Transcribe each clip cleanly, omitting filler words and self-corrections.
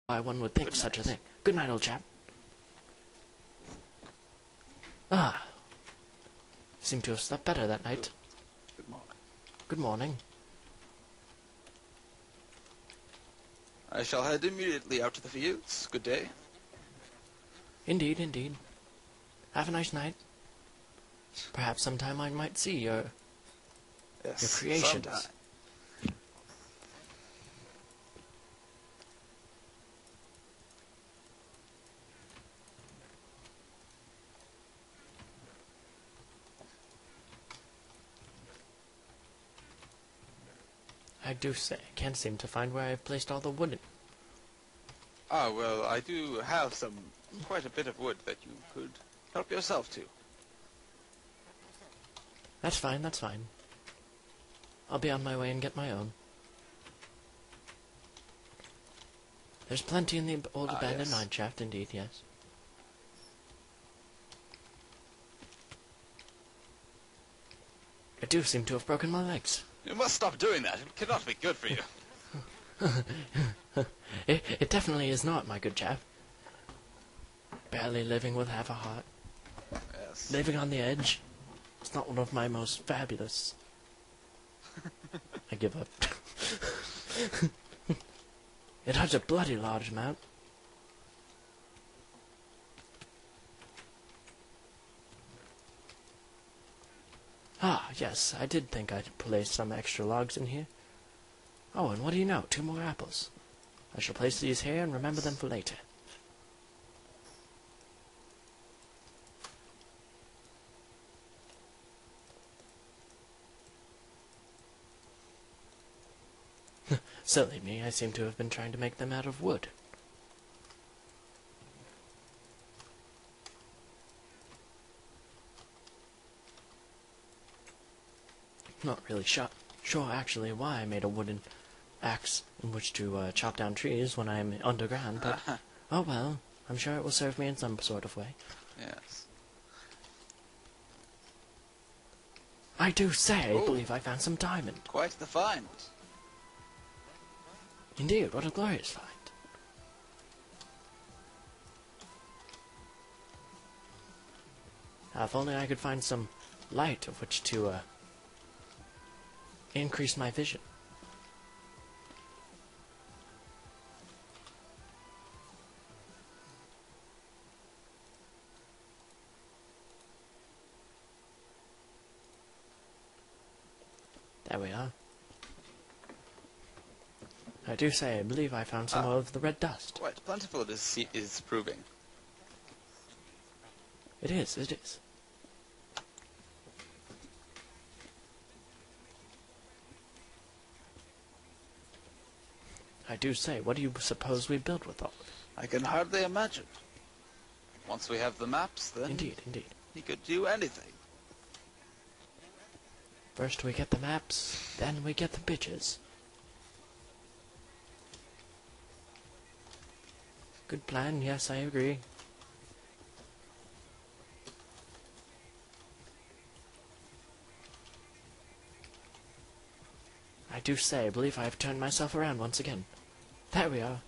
why one would think Good such a night. thing. Good night, old chap. Ah, seem to have slept better that night. Good morning. Good morning. I shall head immediately out to the fields. Good day. Indeed, indeed. Have a nice night. Perhaps sometime I might see your Yes, creations. sometime. I do say, I can't seem to find where I've placed all the wood. Ah, well, I do have quite a bit of wood that you could help yourself to. That's fine, that's fine. I'll be on my way and get my own. There's plenty in the old abandoned Mineshaft, indeed, yes. I do seem to have broken my legs. You must stop doing that. It cannot be good for you. It definitely is not, my good chap. Barely living with half a heart. Yes. Living on the edge. It's not one of my most fabulous. I give up. It hurts a bloody large amount. Ah, yes, I did think I'd place some extra logs in here. Oh, and what do you know? 2 more apples. I shall place these here and remember them for later. Silly me, I seem to have been trying to make them out of wood. Not really sure actually why I made a wooden axe in which to chop down trees when I'm underground, but oh well, I'm sure it will serve me in some sort of way. Yes. I do say, I believe I found some diamond. Quite the find. Indeed, what a glorious find. If only I could find some light of which to increase my vision. There we are. I do say, I believe I found some of the red dust. Quite plentiful it is proving. It is, it is. I do say, what do you suppose we build with all of it? I can hardly imagine. Once we have the maps, then Indeed, indeed. he could do anything. First we get the maps, then we get the bitches. Good plan, yes, I agree. I do say, I believe I have turned myself around once again. There we are.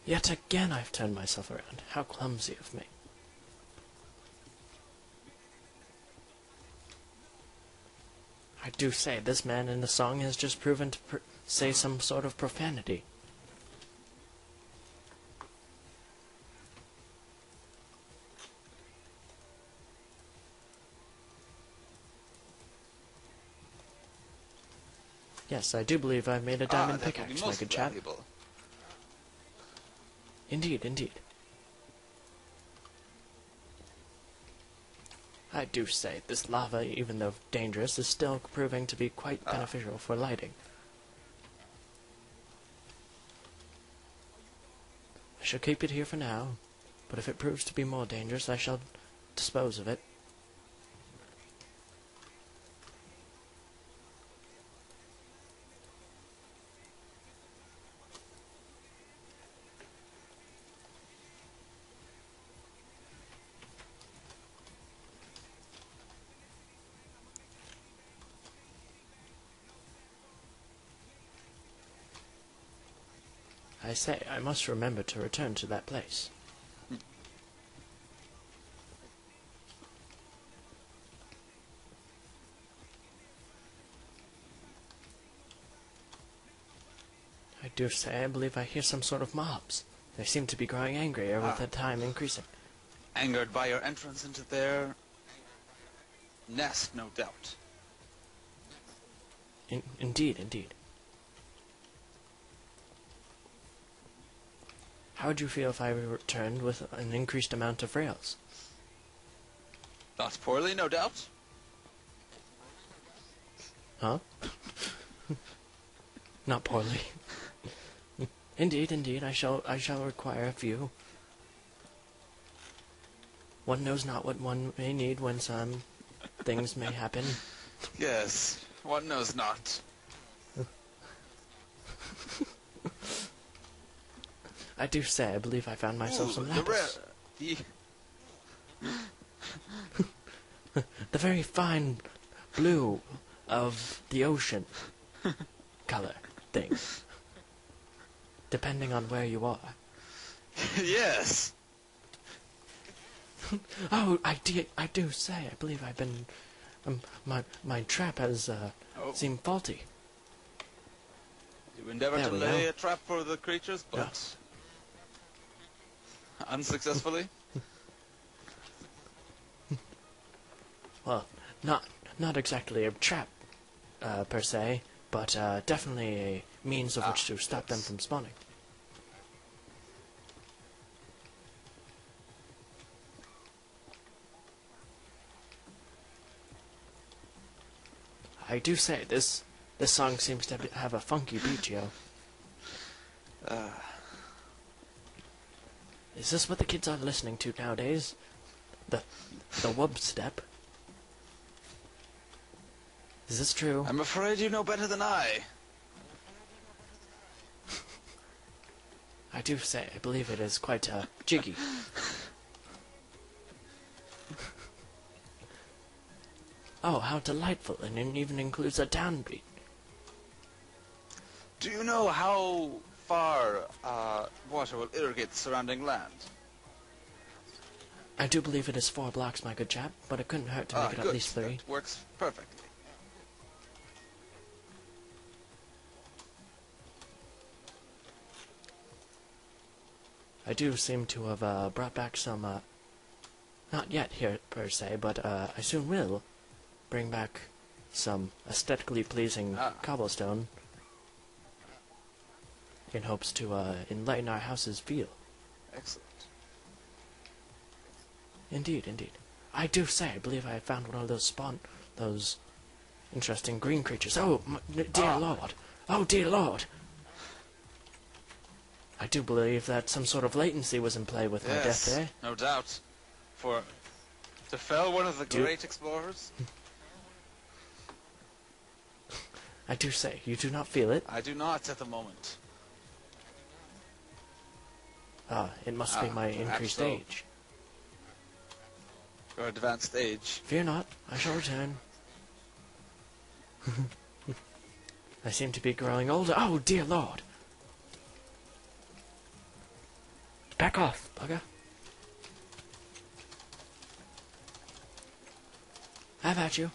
Yet again I've turned myself around. How clumsy of me. I do say, this man in the song has just proven to say some sort of profanity. Yes, I do believe I've made a diamond that would be pickaxe, my most good chap. valuable. Indeed, indeed. I do say, this lava, even though dangerous, is still proving to be quite beneficial for lighting. I shall keep it here for now, but if it proves to be more dangerous, I shall dispose of it. I say, I must remember to return to that place. I do say, I believe I hear some sort of mobs. They seem to be growing angrier with the time increasing. Angered by your entrance into their nest, no doubt. Indeed, indeed. How would you feel if I returned with an increased amount of rails? Not poorly, no doubt. Huh? Not poorly. Indeed, indeed, I shall require a few. One knows not what one may need when some things may happen. Yes, one knows not. I do say, I believe I found myself some lapis. The very fine blue of the ocean color thing. Depending on where you are. Yes. Oh, I do say, I believe I've been... my trap has seemed faulty. You endeavor to lay a trap for the creatures, but... unsuccessfully? Well, not exactly a trap, per se, but definitely a means of which to stop them from spawning. I do say, this song seems to have a funky beat, yo. Is this what the kids are listening to nowadays? The Webstep? Is this true? I'm afraid you know better than I. I do say, I believe it is quite jiggy. Oh, how delightful, and it even includes a downbeat. Do you know how far water will irrigate the surrounding land? I do believe it is 4 blocks, my good chap, but it couldn't hurt to make it good. at least 3. That works perfectly. I do seem to have brought back some, not yet here per se, but I soon will bring back some aesthetically pleasing cobblestone in hopes to enlighten our house's feel. Excellent. Indeed, indeed. I do say, I believe I found one of those interesting green creatures. Oh, dear Lord. Oh, dear Lord. I do believe that some sort of latency was in play with my death there. No doubt. To fell one of the great explorers? I do say, you do not feel it? I do not at the moment. It must be my increased age. Your advanced age. Fear not, I shall return. I seem to be growing older. Oh, dear Lord. Back off, bugger. Have at you.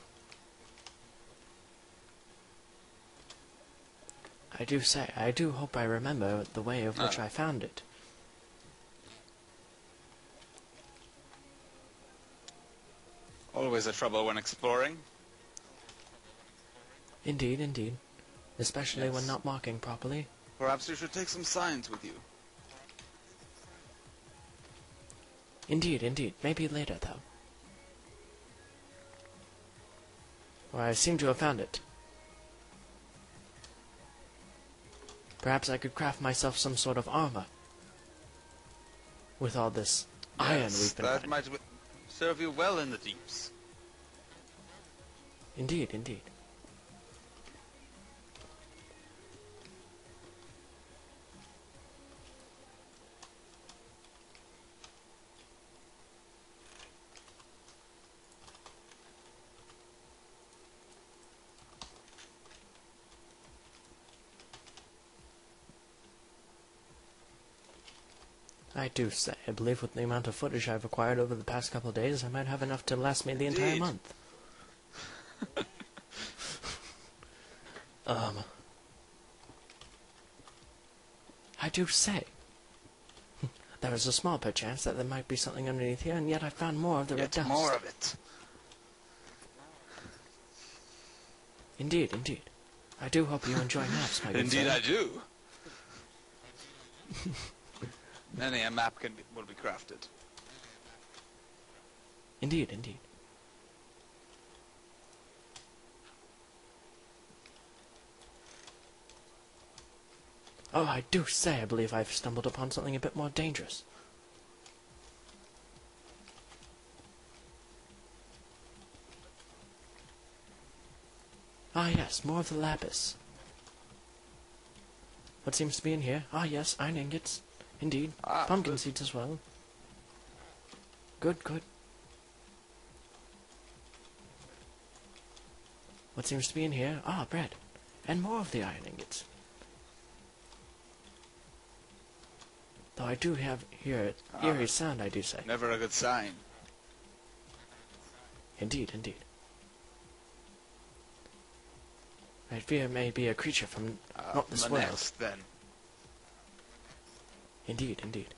I do say, I do hope I remember the way of which I found it. Always a trouble when exploring. Indeed, indeed. Especially when not marking properly. Perhaps you should take some signs with you. Indeed, indeed. Maybe later, though. Or I seem to have found it. Perhaps I could craft myself some sort of armor. With all this iron we've been that might serve you well in the deeps. Indeed, indeed. I do say, I believe with the amount of footage I've acquired over the past couple of days, I might have enough to last me the entire Indeed. month. I do say, there is a small perchance that there might be something underneath here, and yet I found more of the red Yet dust. more of it. Indeed, indeed. I do hope you enjoy maps, my good Indeed, sir. I do. Many a map will be crafted. Indeed, indeed. Oh, I do say, I believe I've stumbled upon something a bit more dangerous. Ah, yes, more of the lapis. What seems to be in here? Ah, yes, iron ingots. Indeed. Ah, Pumpkin good. seeds as well. Good, good. What seems to be in here? Ah, bread. And more of the iron ingots. Though I do have here eerie sound, I do say. Never a good sign. Indeed, indeed. I fear it may be a creature from not this the world. nest, then. Indeed, indeed.